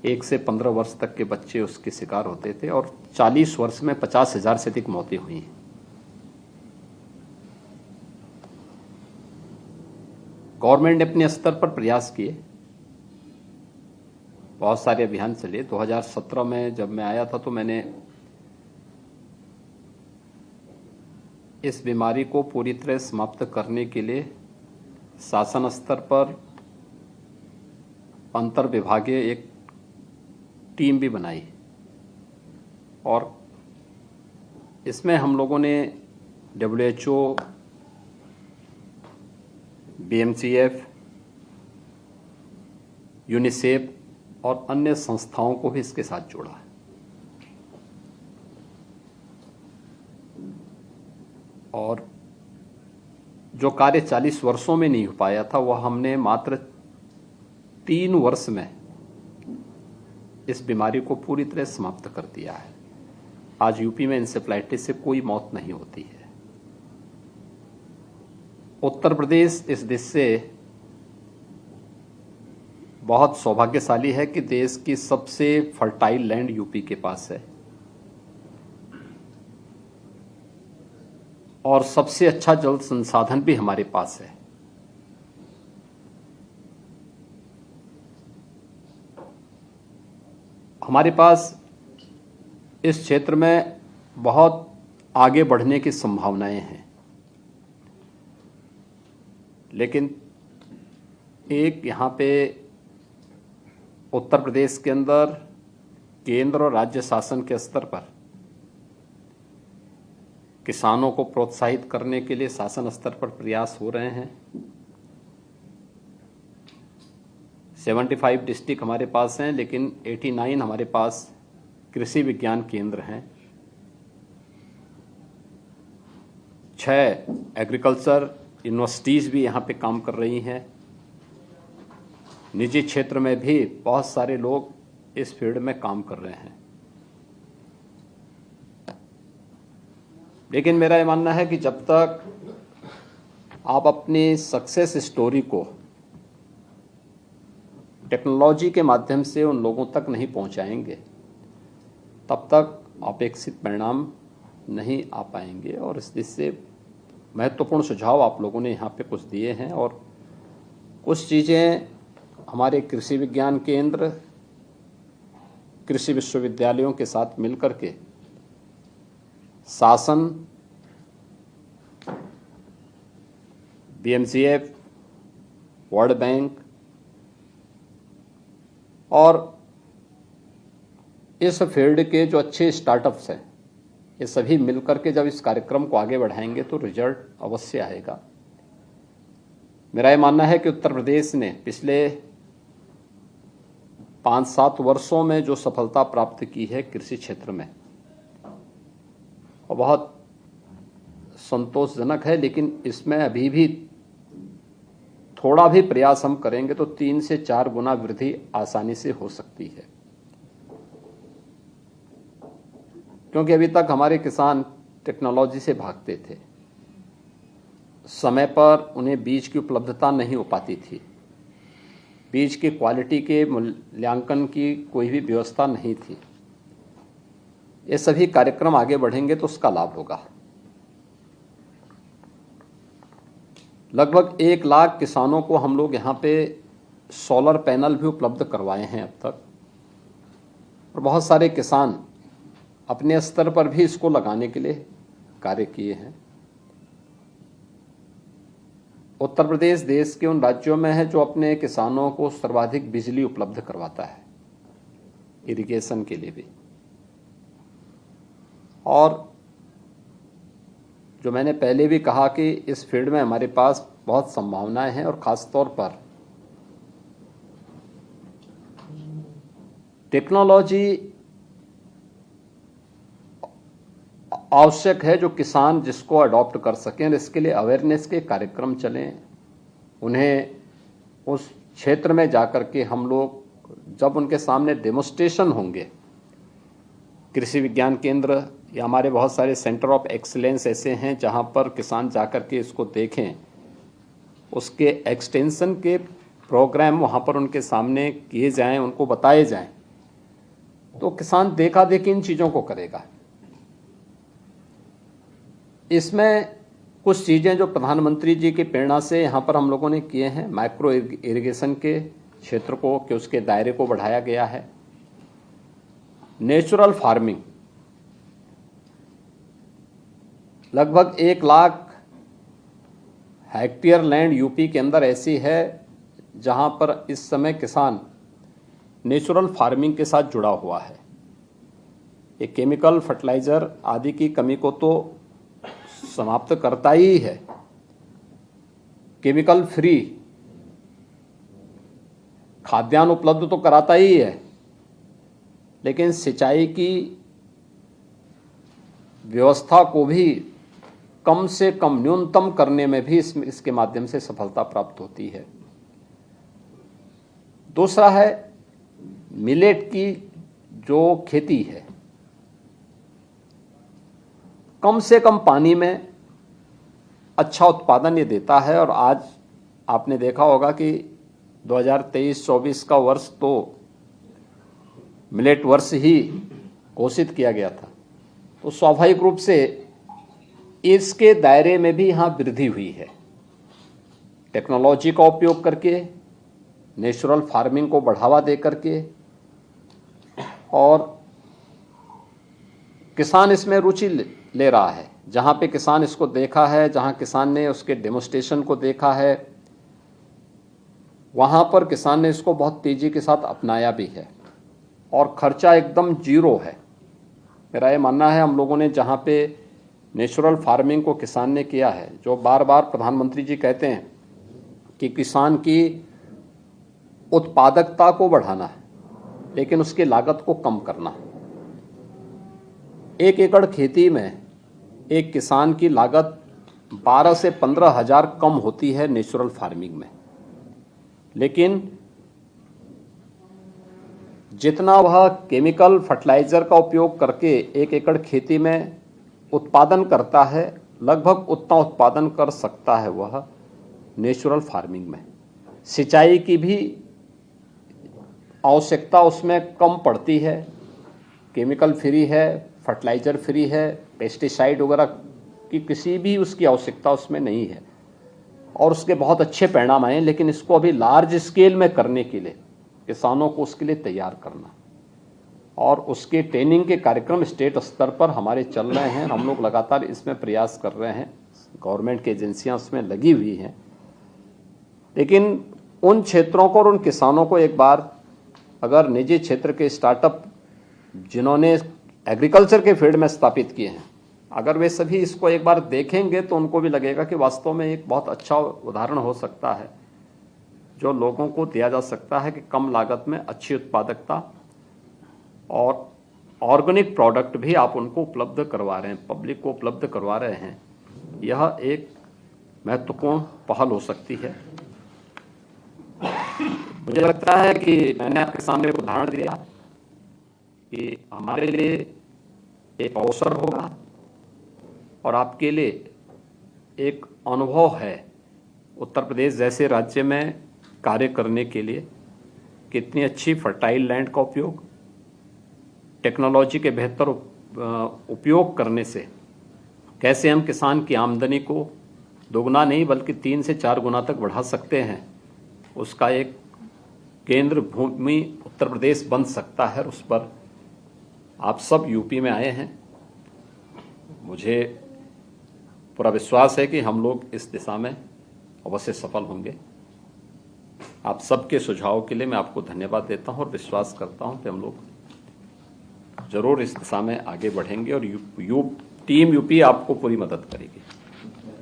1 से 15 वर्ष तक के बच्चे उसके शिकार होते थे और 40 वर्ष में 50,000 से अधिक मौतें हुई हैं। गवर्नमेंट ने अपने स्तर पर प्रयास किए, बहुत सारे अभियान चले। 2017 में जब मैं आया था तो मैंने इस बीमारी को पूरी तरह समाप्त करने के लिए शासन स्तर पर अंतर विभागीय एक टीम भी बनाई और इसमें हम लोगों ने WHO, BMCF, यूनिसेफ और अन्य संस्थाओं को भी इसके साथ जोड़ा है। और जो कार्य 40 वर्षों में नहीं हो पाया था वह हमने मात्र 3 वर्ष में इस बीमारी को पूरी तरह समाप्त कर दिया है। आज यूपी में इंसेफ्लाइटिस से कोई मौत नहीं होती है। उत्तर प्रदेश इस देश से बहुत सौभाग्यशाली है कि देश की सबसे फर्टाइल लैंड यूपी के पास है और सबसे अच्छा जल संसाधन भी हमारे पास है। हमारे पास इस क्षेत्र में बहुत आगे बढ़ने की संभावनाएं हैं, लेकिन एक यहाँ पे उत्तर प्रदेश के अंदर केंद्र और राज्य शासन के स्तर पर किसानों को प्रोत्साहित करने के लिए शासन स्तर पर प्रयास हो रहे हैं। 75 डिस्ट्रिक्ट हमारे पास हैं, लेकिन 89 हमारे पास कृषि विज्ञान केंद्र हैं। 6 एग्रीकल्चर यूनिवर्सिटीज़ भी यहाँ पे काम कर रही हैं। निजी क्षेत्र में भी बहुत सारे लोग इस फील्ड में काम कर रहे हैं। लेकिन मेरा ये मानना है कि जब तक आप अपनी सक्सेस स्टोरी को टेक्नोलॉजी के माध्यम से उन लोगों तक नहीं पहुंचाएंगे, तब तक अपेक्षित परिणाम नहीं आ पाएंगे। और इससे महत्वपूर्ण सुझाव आप लोगों ने यहाँ पे कुछ दिए हैं और कुछ चीज़ें हमारे कृषि विज्ञान केंद्र, कृषि विश्वविद्यालयों के साथ मिलकर के शासन, BMCF, वर्ल्ड बैंक और इस फील्ड के जो अच्छे स्टार्टअप्स हैं, ये सभी मिलकर के जब इस कार्यक्रम को आगे बढ़ाएंगे तो रिजल्ट अवश्य आएगा। मेरा ये मानना है कि उत्तर प्रदेश ने पिछले 5-7 वर्षों में जो सफलता प्राप्त की है कृषि क्षेत्र में, और बहुत संतोषजनक है। लेकिन इसमें अभी भी थोड़ा भी प्रयास हम करेंगे तो 3 से 4 गुना वृद्धि आसानी से हो सकती है, क्योंकि अभी तक हमारे किसान टेक्नोलॉजी से भागते थे। समय पर उन्हें बीज की उपलब्धता नहीं हो पाती थी, बीज की क्वालिटी के मूल्यांकन की कोई भी व्यवस्था नहीं थी। ये सभी कार्यक्रम आगे बढ़ेंगे तो उसका लाभ होगा। लगभग 1 लाख किसानों को हम लोग यहाँ पे सोलर पैनल भी उपलब्ध करवाए हैं अब तक, और बहुत सारे किसान अपने स्तर पर भी इसको लगाने के लिए कार्य किए हैं। उत्तर प्रदेश देश के उन राज्यों में है जो अपने किसानों को सर्वाधिक बिजली उपलब्ध करवाता है, इरिगेशन के लिए भी। और जो मैंने पहले भी कहा कि इस फील्ड में हमारे पास बहुत संभावनाएं हैं, और ख़ास तौर पर टेक्नोलॉजी आवश्यक है जो किसान जिसको अडॉप्ट कर सकें, और इसके लिए अवेयरनेस के कार्यक्रम चलें। उन्हें उस क्षेत्र में जाकर के हम लोग जब उनके सामने डेमोस्ट्रेशन होंगे, कृषि विज्ञान केंद्र या हमारे बहुत सारे सेंटर ऑफ एक्सीलेंस ऐसे हैं जहां पर किसान जाकर के इसको देखें, उसके एक्सटेंशन के प्रोग्राम वहां पर उनके सामने किए जाएं, उनको बताए जाएं तो किसान देखा देखी इन चीज़ों को करेगा। इसमें कुछ चीज़ें जो प्रधानमंत्री जी की प्रेरणा से यहाँ पर हम लोगों ने किए हैं, माइक्रो इरिगेशन के क्षेत्र को कि उसके दायरे को बढ़ाया गया है। नेचुरल फार्मिंग, लगभग 1 लाख हेक्टेयर लैंड यूपी के अंदर ऐसी है जहाँ पर इस समय किसान नेचुरल फार्मिंग के साथ जुड़ा हुआ है। ये केमिकल फर्टिलाइज़र आदि की कमी को तो समाप्त करता ही है, केमिकल फ्री खाद्यान्न उपलब्ध तो कराता ही है, लेकिन सिंचाई की व्यवस्था को भी कम से कम न्यूनतम करने में भी इसके माध्यम से सफलता प्राप्त होती है। दूसरा है मिलेट की जो खेती है, कम से कम पानी में अच्छा उत्पादन ये देता है। और आज आपने देखा होगा कि 2023-24 का वर्ष तो मिलेट वर्ष ही घोषित किया गया था, तो स्वाभाविक रूप से इसके दायरे में भी यहाँ वृद्धि हुई है। टेक्नोलॉजी का उपयोग करके, नेचुरल फार्मिंग को बढ़ावा दे करके, और किसान इसमें रुचि ले रहा है। जहाँ पे किसान इसको देखा है, जहाँ किसान ने उसके डेमोन्स्ट्रेशन को देखा है, वहाँ पर किसान ने इसको बहुत तेज़ी के साथ अपनाया भी है और खर्चा एकदम जीरो है। मेरा ये मानना है, हम लोगों ने जहाँ पे नेचुरल फार्मिंग को किसान ने किया है, जो बार बार प्रधानमंत्री जी कहते हैं कि किसान की उत्पादकता को बढ़ाना है, लेकिन उसकी लागत को कम करना है। 1 एकड़ खेती में एक किसान की लागत 12 से 15 हज़ार कम होती है नेचुरल फार्मिंग में, लेकिन जितना वह केमिकल फर्टिलाइज़र का उपयोग करके 1 एकड़ खेती में उत्पादन करता है, लगभग उतना उत्पादन कर सकता है वह नेचुरल फार्मिंग में। सिंचाई की भी आवश्यकता उसमें कम पड़ती है, केमिकल फ्री है, फर्टिलाइज़र फ्री है, पेस्टिसाइड वगैरह की किसी भी उसकी आवश्यकता उसमें नहीं है, और उसके बहुत अच्छे परिणाम आए। लेकिन इसको अभी लार्ज स्केल में करने के लिए किसानों को उसके लिए तैयार करना, और उसके ट्रेनिंग के कार्यक्रम स्टेट स्तर पर हमारे चल रहे हैं। हम लोग लगातार इसमें प्रयास कर रहे हैं, गवर्नमेंट की एजेंसियां उसमें लगी हुई हैं। लेकिन उन क्षेत्रों को और उन किसानों को एक बार, अगर निजी क्षेत्र के स्टार्टअप जिन्होंने एग्रीकल्चर के फील्ड में स्थापित किए हैं, अगर वे सभी इसको एक बार देखेंगे तो उनको भी लगेगा कि वास्तव में एक बहुत अच्छा उदाहरण हो सकता है, जो लोगों को दिया जा सकता है कि कम लागत में अच्छी उत्पादकता और ऑर्गेनिक प्रोडक्ट भी आप उनको उपलब्ध करवा रहे हैं, पब्लिक को उपलब्ध करवा रहे हैं। यह एक महत्वपूर्ण पहल हो सकती है। मुझे लगता है कि मैंने आपके सामने एक उदाहरण दिया कि हमारे लिए एक अवसर होगा और आपके लिए एक अनुभव है उत्तर प्रदेश जैसे राज्य में कार्य करने के लिए। कितनी अच्छी फर्टाइल लैंड का उपयोग, टेक्नोलॉजी के बेहतर उपयोग करने से कैसे हम किसान की आमदनी को दोगुना नहीं बल्कि 3 से 4 गुना तक बढ़ा सकते हैं, उसका एक केंद्र भूमि उत्तर प्रदेश बन सकता है। उस पर आप सब यूपी में आए हैं, मुझे पूरा विश्वास है कि हम लोग इस दिशा में अवश्य सफल होंगे। आप सबके सुझाव के लिए मैं आपको धन्यवाद देता हूं और विश्वास करता हूं कि हम लोग जरूर इस दिशा में आगे बढ़ेंगे और टीम यूपी आपको पूरी मदद करेगी।